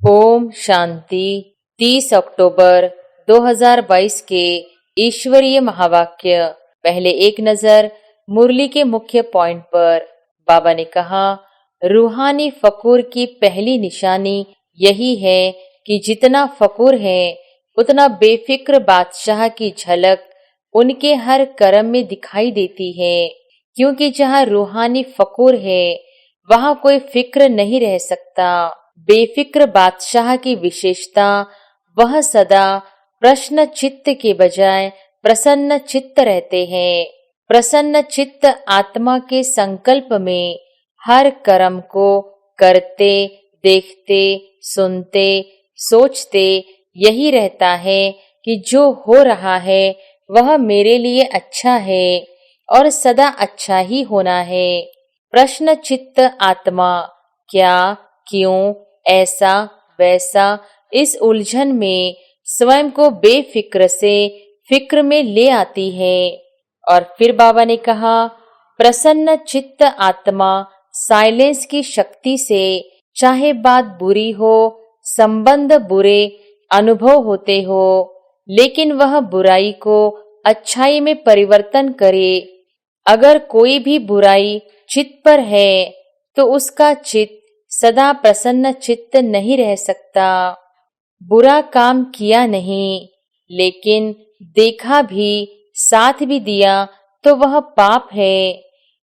ओम शांति। 30 अक्टूबर 2022 के ईश्वरीय महावाक्य। पहले एक नजर मुरली के मुख्य पॉइंट पर। बाबा ने कहा, रूहानी फकूर की पहली निशानी यही है कि जितना फकूर है उतना बेफिक्र बादशाह की झलक उनके हर कर्म में दिखाई देती है। क्योंकि जहाँ रूहानी फकूर है वहाँ कोई फिक्र नहीं रह सकता। बेफिक्र बादशाह की विशेषता, वह सदा प्रश्न चित्त के बजाय प्रसन्न चित्त रहते हैं। प्रसन्न चित्त आत्मा के संकल्प में हर कर्म को करते, देखते, सुनते, सोचते यही रहता है कि जो हो रहा है वह मेरे लिए अच्छा है और सदा अच्छा ही होना है। प्रश्न चित्त आत्मा क्या, क्यों, ऐसा, वैसा इस उलझन में स्वयं को बेफिक्र से फिक्र में ले आती है। और फिर बाबा ने कहा, प्रसन्न चित्त आत्मा साइलेंस की शक्ति से चाहे बात बुरी हो, संबंध बुरे अनुभव होते हो, लेकिन वह बुराई को अच्छाई में परिवर्तन करे। अगर कोई भी बुराई चित्त पर है तो उसका चित्त सदा प्रसन्न चित्त नहीं रह सकता। बुरा काम किया नहीं, लेकिन देखा भी, साथ भी दिया तो वह पाप है।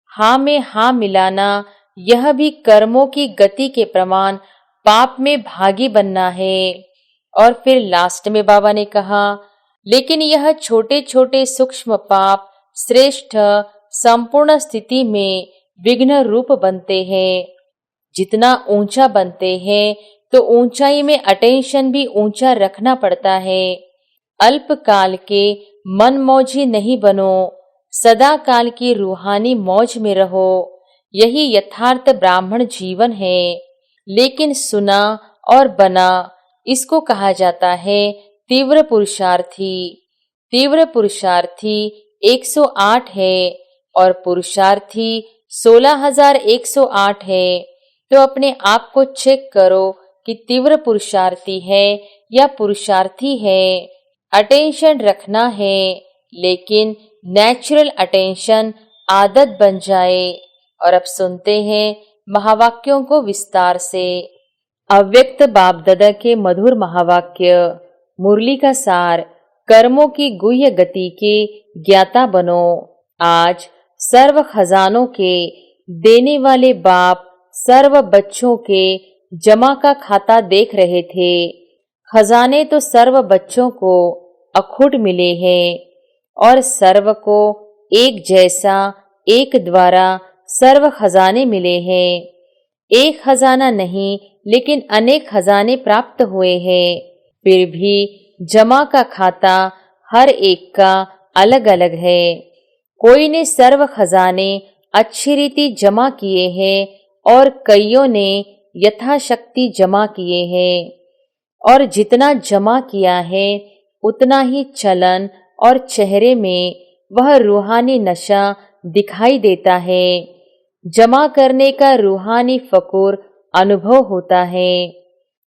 हाँ में हाँ मिलाना यह भी कर्मों की गति के प्रमाण पाप में भागी बनना है। और फिर लास्ट में बाबा ने कहा, लेकिन यह छोटे छोटे सूक्ष्म पाप श्रेष्ठ संपूर्ण स्थिति में विघ्न रूप बनते हैं। जितना ऊंचा बनते हैं तो ऊंचाई में अटेंशन भी ऊंचा रखना पड़ता है। अल्पकाल के मनमौजी नहीं बनो, सदा काल की रूहानी मौज में रहो। यही यथार्थ ब्राह्मण जीवन है। लेकिन सुना और बना, इसको कहा जाता है तीव्र पुरुषार्थी। तीव्र पुरुषार्थी 108 है और पुरुषार्थी 16,108 है। तो अपने आप को चेक करो कि तीव्र पुरुषार्थी है या पुरुषार्थी है। अटेंशन रखना है, लेकिन नेचुरल अटेंशन आदत बन जाए। और अब सुनते हैं महावाक्यों को विस्तार से। अव्यक्त बाप दादा के मधुर महावाक्य। मुरली का सार, कर्मों की गुह्य गति के ज्ञाता बनो। आज सर्व खजानों के देने वाले बाप सर्व बच्चों के जमा का खाता देख रहे थे। खजाने तो सर्व बच्चों को अखुट मिले हैं और सर्व को एक जैसा, एक द्वारा सर्व खजाने मिले हैं। एक खजाना नहीं, लेकिन अनेक खजाने प्राप्त हुए हैं। फिर भी जमा का खाता हर एक का अलग अलग है। कोई ने सर्व खजाने अच्छी रीति जमा किए हैं और कईयों ने यथाशक्ति जमा किए हैं। और जितना जमा किया है उतना ही चलन और चेहरे में वह रूहानी नशा दिखाई देता है। जमा करने का रूहानी फकूर अनुभव होता है।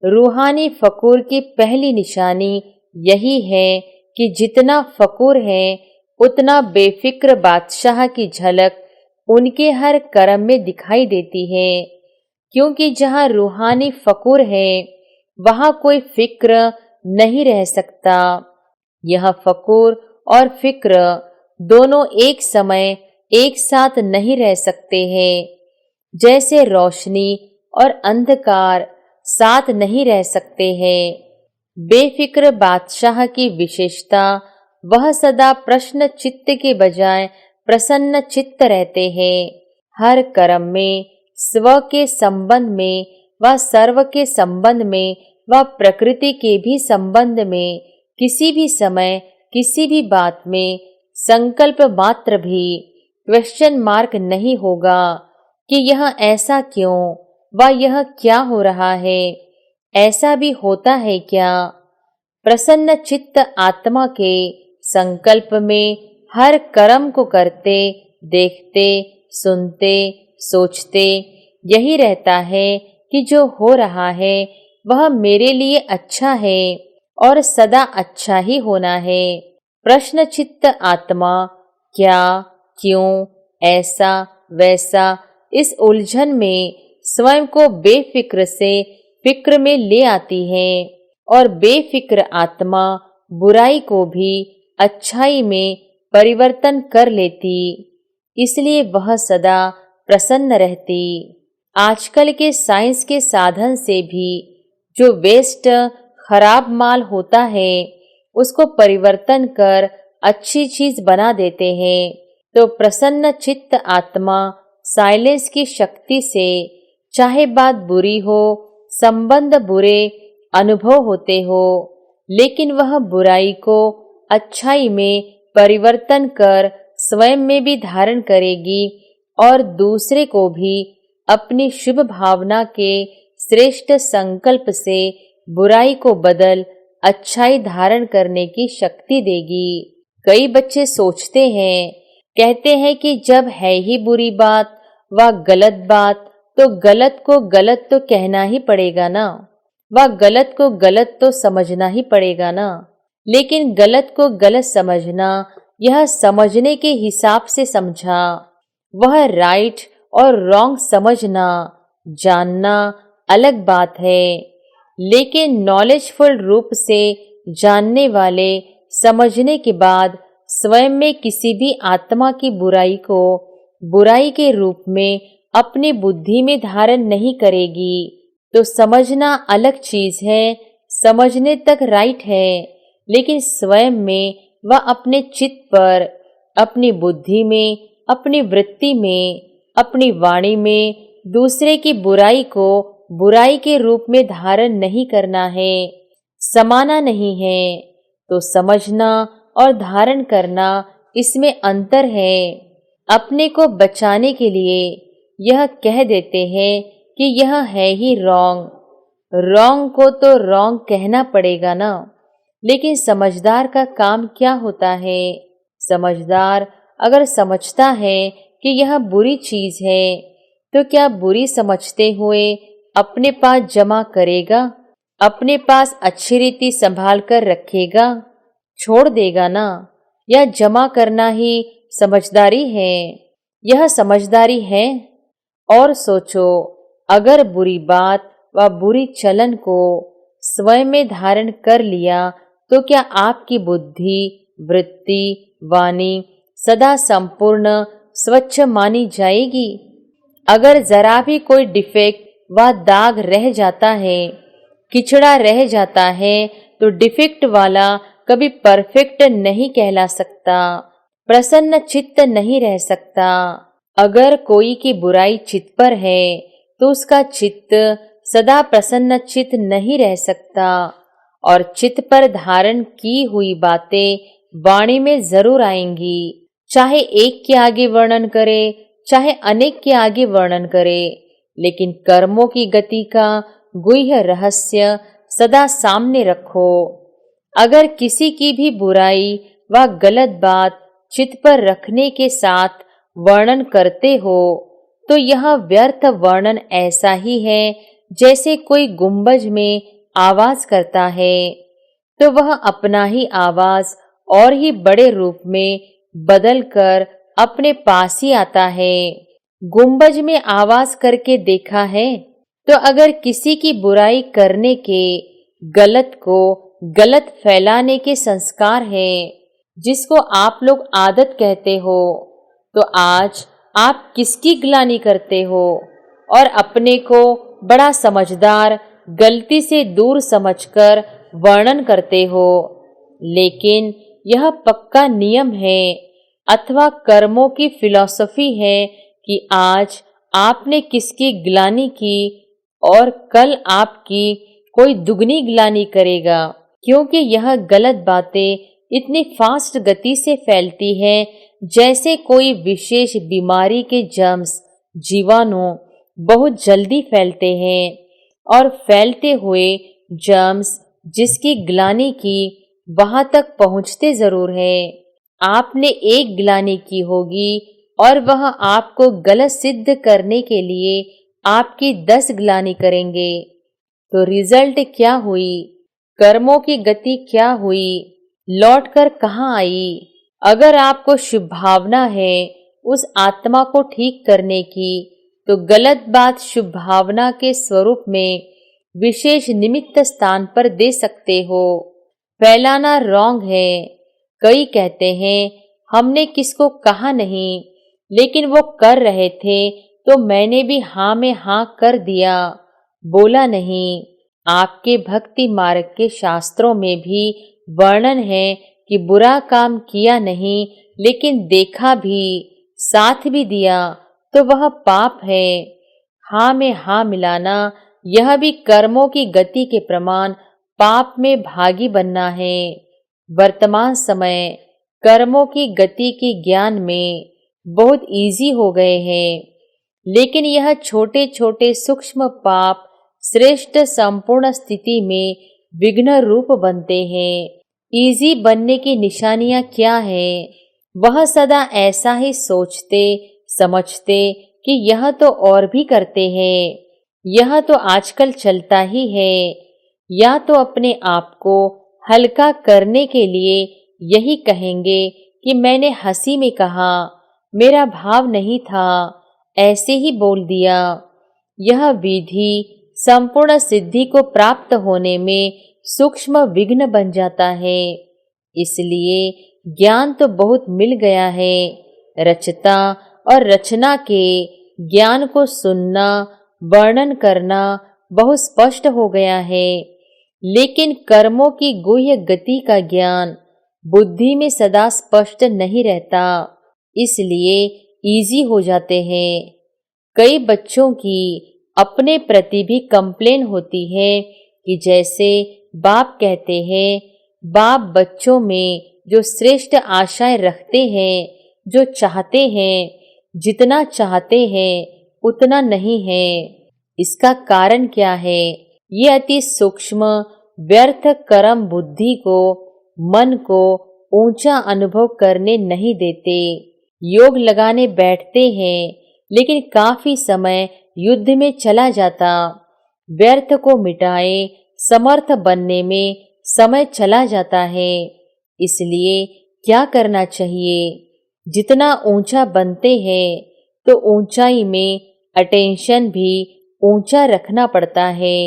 रूहानी फकूर की पहली निशानी यही है कि जितना फकूर है उतना बेफिक्र बादशाह की झलक उनके हर कर्म में दिखाई देती है। क्योंकि जहाँ रूहानी फकूर है वहाँ कोई फिक्र नहीं रह सकता। यह फकूर और फिक्र दोनों एक समय एक साथ नहीं रह सकते हैं। जैसे रोशनी और अंधकार साथ नहीं रह सकते हैं। बेफिक्र बादशाह की विशेषता, वह सदा प्रश्न चित्त के बजाय प्रसन्न चित्त रहते हैं। हर कर्म में, स्व के संबंध में व सर्व के संबंध में व प्रकृति के भी संबंध में, किसी भी समय, किसी भी बात में संकल्प मात्र भी क्वेश्चन मार्क नहीं होगा कि यह ऐसा क्यों व यह क्या हो रहा है, ऐसा भी होता है क्या। प्रसन्न चित्त आत्मा के संकल्प में हर कर्म को करते, देखते, सुनते, सोचते यही रहता है कि जो हो रहा है वह मेरे लिए अच्छा है और सदा अच्छा ही होना है। प्रश्नचित्त आत्मा क्या, क्यों, ऐसा, वैसा इस उलझन में स्वयं को बेफिक्र से फिक्र में ले आती है और बेफिक्र आत्मा बुराई को भी अच्छाई में परिवर्तन कर लेती, इसलिए वह सदा प्रसन्न रहती। आजकल के साइंस के साधन से भी जो वेस्ट खराब माल होता है उसको परिवर्तन कर अच्छी चीज बना देते हैं। तो प्रसन्न चित्त आत्मा साइलेंस की शक्ति से चाहे बात बुरी हो, संबंध बुरे, अनुभव होते हो, लेकिन वह बुराई को अच्छाई में परिवर्तन कर स्वयं में भी धारण करेगी और दूसरे को भी अपनी शुभ भावना के श्रेष्ठ संकल्प से बुराई को बदल अच्छाई धारण करने की शक्ति देगी। कई बच्चे सोचते हैं, कहते हैं कि जब है ही बुरी बात व गलत बात तो गलत को गलत तो कहना ही पड़ेगा ना, व गलत को गलत तो समझना ही पड़ेगा ना। लेकिन गलत को गलत समझना यह समझने के हिसाब से समझा, वह राइट और रॉन्ग समझना जानना अलग बात है। लेकिन नॉलेजफुल रूप से जानने वाले समझने के बाद स्वयं में किसी भी आत्मा की बुराई को बुराई के रूप में अपनी बुद्धि में धारण नहीं करेगी। तो समझना अलग चीज है, समझने तक राइट है, लेकिन स्वयं में वह अपने चित्त पर, अपनी बुद्धि में, अपनी वृत्ति में, अपनी वाणी में दूसरे की बुराई को बुराई के रूप में धारण नहीं करना है, समाना नहीं है। तो समझना और धारण करना इसमें अंतर है। अपने को बचाने के लिए यह कह देते हैं कि यह है ही रॉन्ग, रॉन्ग को तो रॉन्ग कहना पड़ेगा ना। लेकिन समझदार का काम क्या होता है? समझदार अगर समझता है कि यह बुरी चीज है तो क्या बुरी समझते हुए अपने पास जमा करेगा, अपने पास अच्छी रीति संभाल कर रखेगा, छोड़ देगा ना? यह जमा करना ही समझदारी है, यह समझदारी है। और सोचो, अगर बुरी बात व बुरी चलन को स्वयं में धारण कर लिया तो क्या आपकी बुद्धि, वृत्ति, वाणी सदा संपूर्ण स्वच्छ मानी जाएगी? अगर जरा भी कोई डिफेक्ट व दाग रह जाता है, किचड़ा रह जाता है, तो डिफेक्ट वाला कभी परफेक्ट नहीं कहला सकता, प्रसन्न चित्त नहीं रह सकता। अगर कोई की बुराई चित्त पर है तो उसका चित्त सदा प्रसन्न चित्त नहीं रह सकता और चित्त पर धारण की हुई बातें वाणी में जरूर आएंगी, चाहे एक के आगे वर्णन करे, चाहे अनेक के आगे वर्णन करे। लेकिन कर्मों की गति का गुह्य रहस्य सदा सामने रखो। अगर किसी की भी बुराई व गलत बात चित्त पर रखने के साथ वर्णन करते हो तो यह व्यर्थ वर्णन ऐसा ही है जैसे कोई गुंबज में आवाज करता है तो वह अपना ही आवाज और ही बड़े रूप में बदल कर अपने पास ही आता है। गुंबज में आवाज करके देखा है? तो अगर किसी की बुराई करने के, गलत को गलत फैलाने के संस्कार है, जिसको आप लोग आदत कहते हो, तो आज आप किसकी ग्लानि करते हो और अपने को बड़ा समझदार गलती से दूर समझकर वर्णन करते हो। लेकिन यह पक्का नियम है अथवा कर्मों की फिलॉसफी है कि आज आपने किसकी ग्लानि की और कल आपकी कोई दुगनी ग्लानि करेगा, क्योंकि यह गलत बातें इतनी फास्ट गति से फैलती है जैसे कोई विशेष बीमारी के जर्म्स, जीवाणु बहुत जल्दी फैलते हैं और फैलते हुए जर्म्स जिसकी ग्लानि की वहां तक पहुंचते जरूर है। आपने एक ग्लानि की होगी और वह आपको गलत सिद्ध करने के लिए आपकी 10 ग्लानि करेंगे। तो रिजल्ट क्या हुई, कर्मों की गति क्या हुई, लौटकर कहाँ आई। अगर आपको शुभ भावना है उस आत्मा को ठीक करने की, तो गलत बात शुभ भावना के स्वरूप में विशेष निमित्त स्थान पर दे सकते हो। फैलाना रॉन्ग है। कई कहते हैं हमने किसको कहा नहीं, लेकिन वो कर रहे थे तो मैंने भी हाँ में हाँ कर दिया, बोला नहीं। आपके भक्ति मार्ग के शास्त्रों में भी वर्णन है कि बुरा काम किया नहीं, लेकिन देखा भी, साथ भी दिया, तो वह पाप है। हाँ में हाँ मिलाना, यह भी कर्मों की गति के प्रमाण पाप में भागी बनना है। वर्तमान समय कर्मों की गति के ज्ञान में बहुत इजी हो गए हैं, लेकिन यह छोटे छोटे सूक्ष्म पाप श्रेष्ठ संपूर्ण स्थिति में विघ्न रूप बनते हैं। इजी बनने की निशानियां क्या है? वह सदा ऐसा ही सोचते समझते कि यह तो और भी करते हैं, यह तो आजकल चलता ही है, या तो अपने आप को हल्का करने के लिए यही कहेंगे कि मैंने हंसी में कहा, मेरा भाव नहीं था, ऐसे ही बोल दिया। यह विधि संपूर्ण सिद्धि को प्राप्त होने में सूक्ष्म विघ्न बन जाता है। इसलिए ज्ञान तो बहुत मिल गया है, रचता और रचना के ज्ञान को सुनना, वर्णन करना बहुत स्पष्ट हो गया है, लेकिन कर्मों की गुह्य गति का ज्ञान बुद्धि में सदा स्पष्ट नहीं रहता, इसलिए इजी हो जाते हैं। कई बच्चों की अपने प्रति भी कंप्लेन होती है कि जैसे बाप कहते हैं, बाप बच्चों में जो श्रेष्ठ आशाएं रखते हैं, जो चाहते हैं, जितना चाहते हैं उतना नहीं है। इसका कारण क्या है? ये अति सूक्ष्म व्यर्थ कर्म बुद्धि को, मन को ऊंचा अनुभव करने नहीं देते। योग लगाने बैठते हैं, लेकिन काफी समय युद्ध में चला जाता। व्यर्थ को मिटाए समर्थ बनने में समय चला जाता है। इसलिए क्या करना चाहिए? जितना ऊंचा बनते हैं तो ऊंचाई में अटेंशन भी ऊंचा रखना पड़ता है।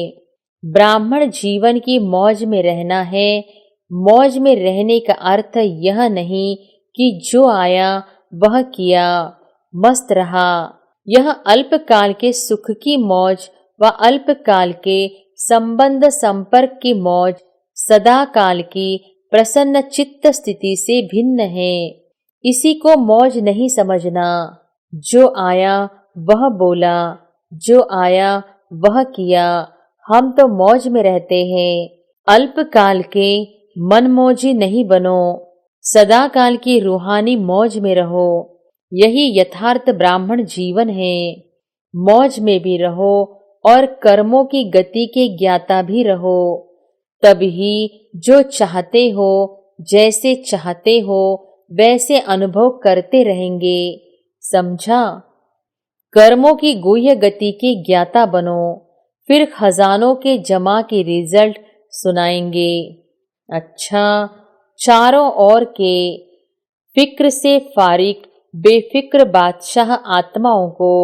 ब्राह्मण जीवन की मौज में रहना है। मौज में रहने का अर्थ यह नहीं कि जो आया वह किया, मस्त रहा। यह अल्पकाल के सुख की मौज व अल्पकाल के संबंध संपर्क की मौज सदा काल की प्रसन्न चित्त स्थिति से भिन्न है। इसी को मौज नहीं समझना। जो आया वह बोला, जो आया वह किया। हम तो मौज में रहते हैं। अल्पकाल के मनमौजी नहीं बनो, सदा काल की रूहानी मौज में रहो। यही यथार्थ ब्राह्मण जीवन है। मौज में भी रहो और कर्मों की गति के ज्ञाता भी रहो। तभी जो चाहते हो, जैसे चाहते हो वैसे अनुभव करते रहेंगे। समझा? कर्मों की गुह्य गति के ज्ञाता बनो, फिर खजानों के जमा के रिजल्ट सुनाएंगे। अच्छा, चारों ओर के फिक्र से फारिग बेफिक्र बादशाह आत्माओं को,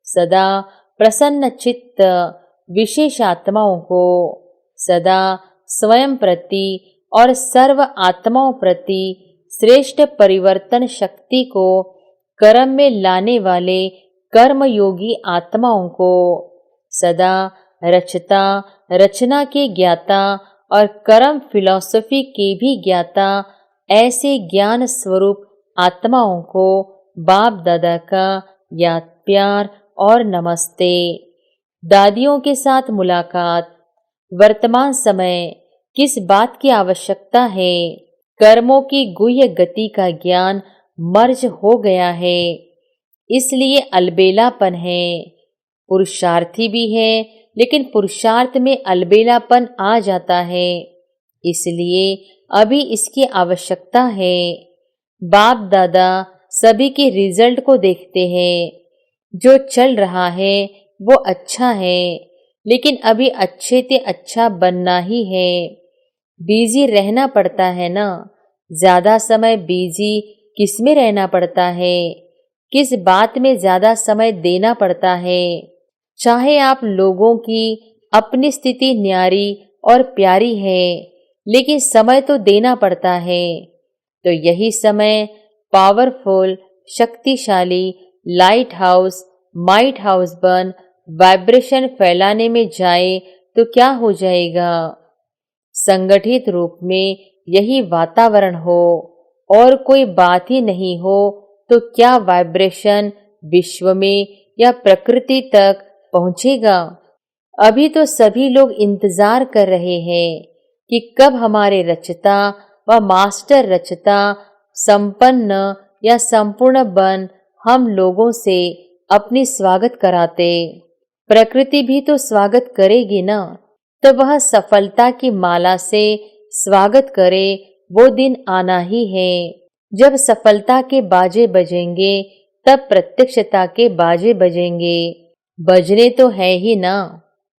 सदा प्रसन्न चित्त विशेष आत्माओं को, सदा स्वयं प्रति और सर्व आत्माओं प्रति श्रेष्ठ परिवर्तन शक्ति को कर्म में लाने वाले कर्मयोगी आत्माओं को, सदा रचता रचना के ज्ञाता और कर्म फिलॉसफी के भी ज्ञाता ऐसे ज्ञान स्वरूप आत्माओं को बाप दादा का याद प्यार और नमस्ते। दादियों के साथ मुलाकात। वर्तमान समय किस बात की आवश्यकता है? कर्मों की गुह्य गति का ज्ञान मर्ज हो गया है, इसलिए अलबेलापन है। पुरुषार्थी भी है, लेकिन पुरुषार्थ में अलबेलापन आ जाता है, इसलिए अभी इसकी आवश्यकता है। बाप दादा सभी के रिजल्ट को देखते हैं। जो चल रहा है वो अच्छा है, लेकिन अभी अच्छे से अच्छा बनना ही है। बिजी रहना पड़ता है ना। ज्यादा समय बिजी किस में रहना पड़ता है, किस बात में ज्यादा समय देना पड़ता है। चाहे आप लोगों की अपनी स्थिति न्यारी और प्यारी है, लेकिन समय तो देना पड़ता है। तो यही समय पावरफुल, शक्तिशाली लाइट हाउस, माइट हाउस बन वाइब्रेशन फैलाने में जाए तो क्या हो जाएगा। संगठित रूप में यही वातावरण हो और कोई बात ही नहीं हो तो क्या वाइब्रेशन विश्व में या प्रकृति तक पहुंचेगा। अभी तो सभी लोग इंतजार कर रहे हैं कि कब हमारे रचता व मास्टर रचता संपन्न या संपूर्ण बन हम लोगों से अपनी स्वागत कराते। प्रकृति भी तो स्वागत करेगी ना। तो वह सफलता की माला से स्वागत करे, वो दिन आना ही है। जब सफलता के बाजे बजेंगे तब प्रत्यक्षता के बाजे बजेंगे। बजने तो है ही ना।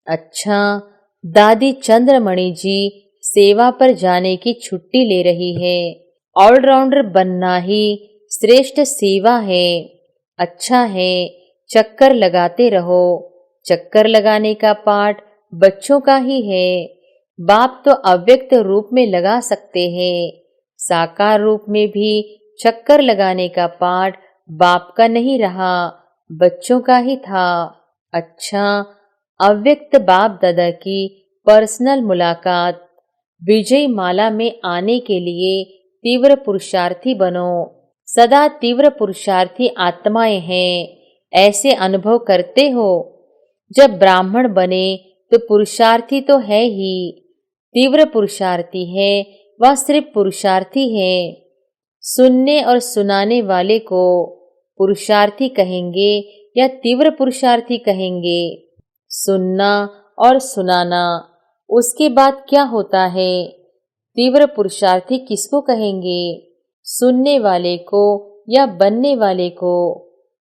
अच्छा, दादी चंद्रमणि जी सेवा पर जाने की छुट्टी ले रही है। ऑलराउंडर बनना ही श्रेष्ठ सेवा है। अच्छा है, चक्कर लगाते रहो। चक्कर लगाने का पाठ बच्चों का ही है। बाप तो अव्यक्त रूप में लगा सकते हैं, साकार रूप में भी चक्कर लगाने का पाठ बाप का नहीं रहा, बच्चों का ही था। अच्छा, अव्यक्त बाप दादा की पर्सनल मुलाकात। विजय माला में आने के लिए तीव्र पुरुषार्थी बनो। सदा तीव्र पुरुषार्थी आत्माएं हैं, ऐसे अनुभव करते हो। जब ब्राह्मण बने तो पुरुषार्थी तो है ही। तीव्र पुरुषार्थी है, वह सिर्फ पुरुषार्थी है। सुनने और सुनाने वाले को पुरुषार्थी कहेंगे या तीव्र पुरुषार्थी कहेंगे। सुनना और सुनाना, उसके बाद क्या होता है। तीव्र पुरुषार्थी किसको कहेंगे, सुनने वाले को या बनने वाले को।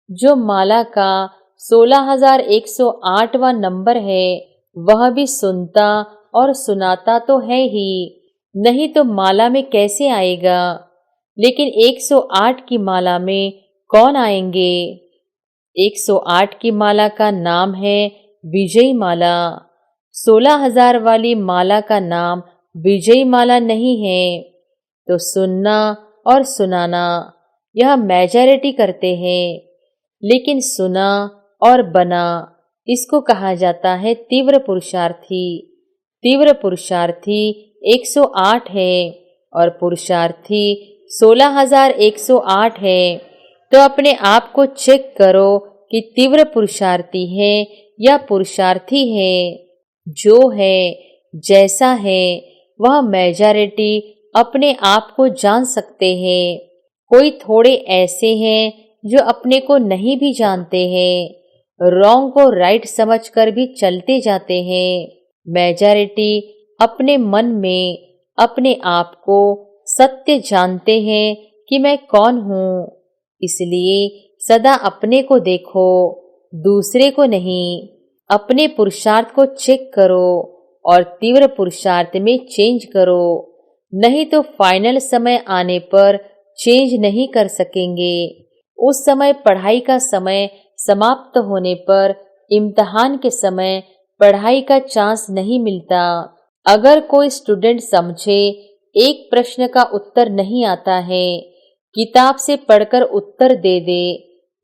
जो माला का 16,108वां नंबर है वह भी सुनता और सुनाता तो है ही, नहीं तो माला में कैसे आएगा। लेकिन 108 की माला में कौन आएंगे। 108 की माला का नाम है विजयी माला। 16,000 वाली माला का नाम विजयी माला नहीं है। तो सुनना और सुनाना यह मेजॉरिटी करते हैं, लेकिन सुना और बना इसको कहा जाता है तीव्र पुरुषार्थी। तीव्र पुरुषार्थी 108 है और पुरुषार्थी 16,108 है। तो अपने आप को चेक करो कि तीव्र पुरुषार्थी है या पुरुषार्थी है। जो है, जैसा है, वह मेजॉरिटी अपने आप को जान सकते हैं। कोई थोड़े ऐसे हैं जो अपने को नहीं भी जानते हैं, रॉन्ग को राइट समझकर भी चलते जाते हैं। मेजॉरिटी अपने मन में अपने आप को सत्य जानते हैं कि मैं कौन हूँ। इसलिए सदा अपने को देखो, दूसरे को नहीं। अपने पुरुषार्थ को चेक करो और तीव्र पुरुषार्थ में चेंज करो, नहीं तो फाइनल समय आने पर चेंज नहीं कर सकेंगे। उस समय पढ़ाई का समय समाप्त होने पर इम्तिहान के समय पढ़ाई का चांस नहीं मिलता। अगर कोई स्टूडेंट समझे एक प्रश्न का उत्तर नहीं आता है, किताब से पढ़कर उत्तर दे दे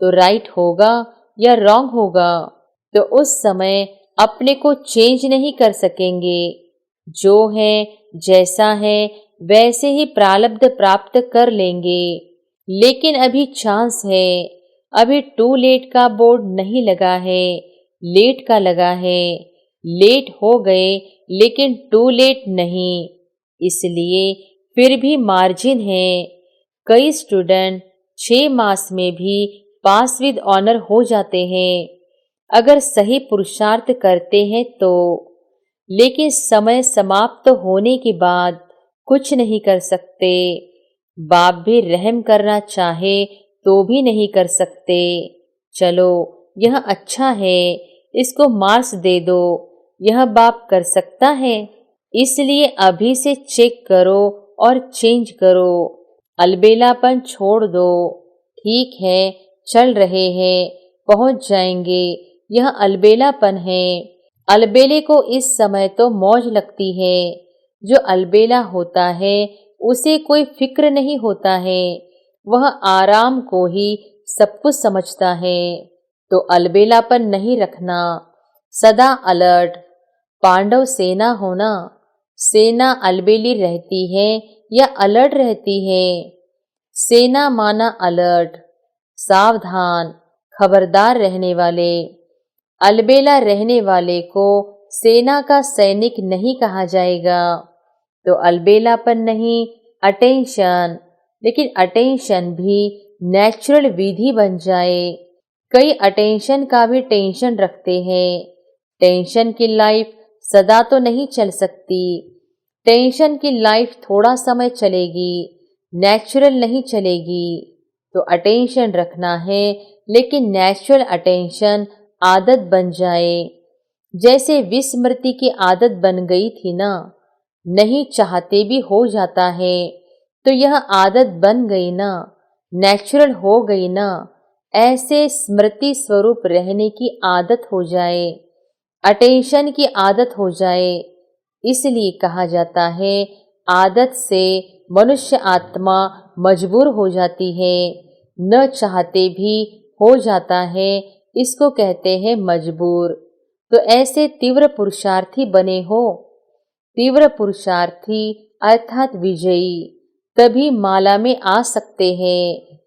तो राइट होगा या रॉन्ग होगा। तो उस समय अपने को चेंज नहीं कर सकेंगे। जो है, जैसा है, वैसे ही प्रारब्ध प्राप्त कर लेंगे। लेकिन अभी चांस है। अभी टू लेट का बोर्ड नहीं लगा है, लेट का लगा है। लेट हो गए लेकिन टू लेट नहीं, इसलिए फिर भी मार्जिन है। कई स्टूडेंट 6 मास में भी पास विद ऑनर हो जाते हैं अगर सही पुरुषार्थ करते हैं तो। लेकिन समय समाप्त होने के बाद कुछ नहीं कर सकते। बाप भी रहम करना चाहे तो भी नहीं कर सकते। चलो, यह अच्छा है, इसको मार्क्स दे दो, यह बाप कर सकता है। इसलिए अभी से चेक करो और चेंज करो। अलबेलापन छोड़ दो। ठीक है, चल रहे हैं, पहुंच जाएंगे, यह अलबेलापन है। अलबेले को इस समय तो मौज लगती है। जो अलबेला होता है उसे कोई फिक्र नहीं होता है, वह आराम को ही सब कुछ समझता है। तो अलबेलापन नहीं रखना, सदा अलर्ट। पांडव सेना होना, सेना अलबेली रहती है या अलर्ट रहती है? सेना माना अलर्ट, सावधान, खबरदार रहने वाले। अलबेला रहने वाले को सेना का सैनिक नहीं कहा जाएगा। तो अलबेलापन नहीं, अटेंशन। लेकिन अटेंशन भी नेचुरल विधि बन जाए। कई अटेंशन का भी टेंशन रखते हैं। टेंशन की लाइफ सदा तो नहीं चल सकती। टेंशन की लाइफ थोड़ा समय चलेगी, नेचुरल नहीं चलेगी। तो अटेंशन रखना है, लेकिन नेचुरल अटेंशन आदत बन जाए। जैसे विस्मृति की आदत बन गई थी ना, नहीं चाहते भी हो जाता है। तो यह आदत बन गई ना, नेचुरल हो गई ना। ऐसे स्मृति स्वरूप रहने की आदत हो जाए, अटेंशन की आदत हो जाए। इसलिए कहा जाता है आदत से मनुष्य आत्मा मजबूर हो जाती है, न चाहते भी हो जाता है, इसको कहते हैं मजबूर। तो ऐसे तीव्र पुरुषार्थी बने हो। तीव्र पुरुषार्थी अर्थात विजयी, तभी माला में आ सकते हैं।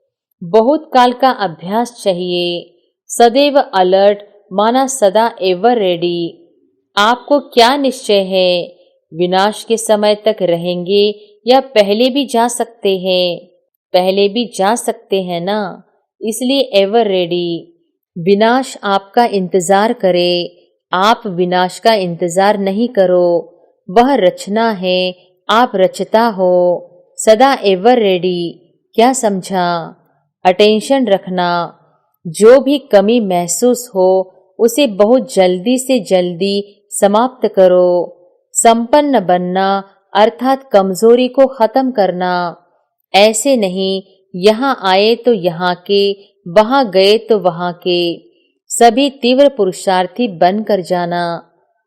बहुत काल का अभ्यास चाहिए। सदैव अलर्ट माना सदा एवर रेडी। आपको क्या निश्चय है, विनाश के समय तक रहेंगे या पहले भी जा सकते हैं? पहले भी जा सकते हैं ना, इसलिए एवर रेडी। विनाश आपका इंतजार करे, आप विनाश का इंतजार नहीं करो। वह रचना है, आप रचता हो। सदा एवर रेडी। क्या समझा? अटेंशन रखना। जो भी कमी महसूस हो उसे बहुत जल्दी से जल्दी समाप्त करो। संपन्न बनना अर्थात कमजोरी को खत्म करना। ऐसे नहीं यहाँ आए तो यहाँ के, वहाँ गए तो वहाँ के। सभी तीव्र पुरुषार्थी बनकर जाना।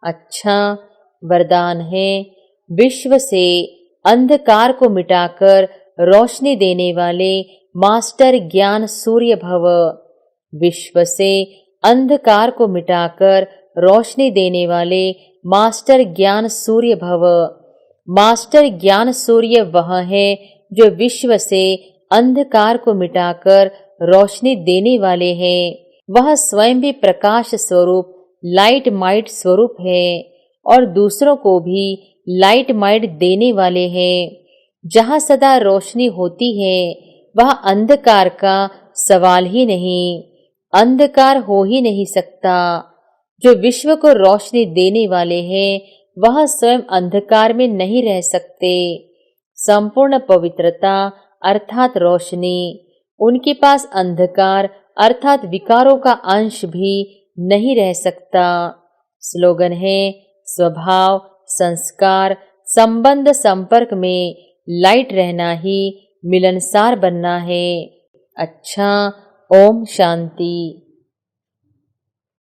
अच्छा, वरदान है विश्व से अंधकार को मिटाकर रोशनी देने वाले मास्टर ज्ञान सूर्य भव। विश्व से अंधकार को मिटाकर रोशनी देने वाले मास्टर ज्ञान सूर्य भव। मास्टर ज्ञान सूर्य वह है जो विश्व से अंधकार को मिटाकर रोशनी देने वाले हैं। वह स्वयं भी प्रकाश स्वरूप लाइट माइट स्वरूप है और दूसरों को भी लाइट माइट देने वाले हैं। जहाँ सदा रोशनी होती है वह अंधकार का सवाल ही नहीं, अंधकार हो ही नहीं सकता। जो विश्व को रोशनी देने वाले हैं वह स्वयं अंधकार में नहीं रह सकते। संपूर्ण पवित्रता अर्थात रोशनी, उनके पास अंधकार अर्थात विकारों का अंश भी नहीं रह सकता। स्लोगन है स्वभाव, संस्कार, संबंध, संपर्क में लाइट रहना ही मिलनसार बनना है। अच्छा, ओम शांति।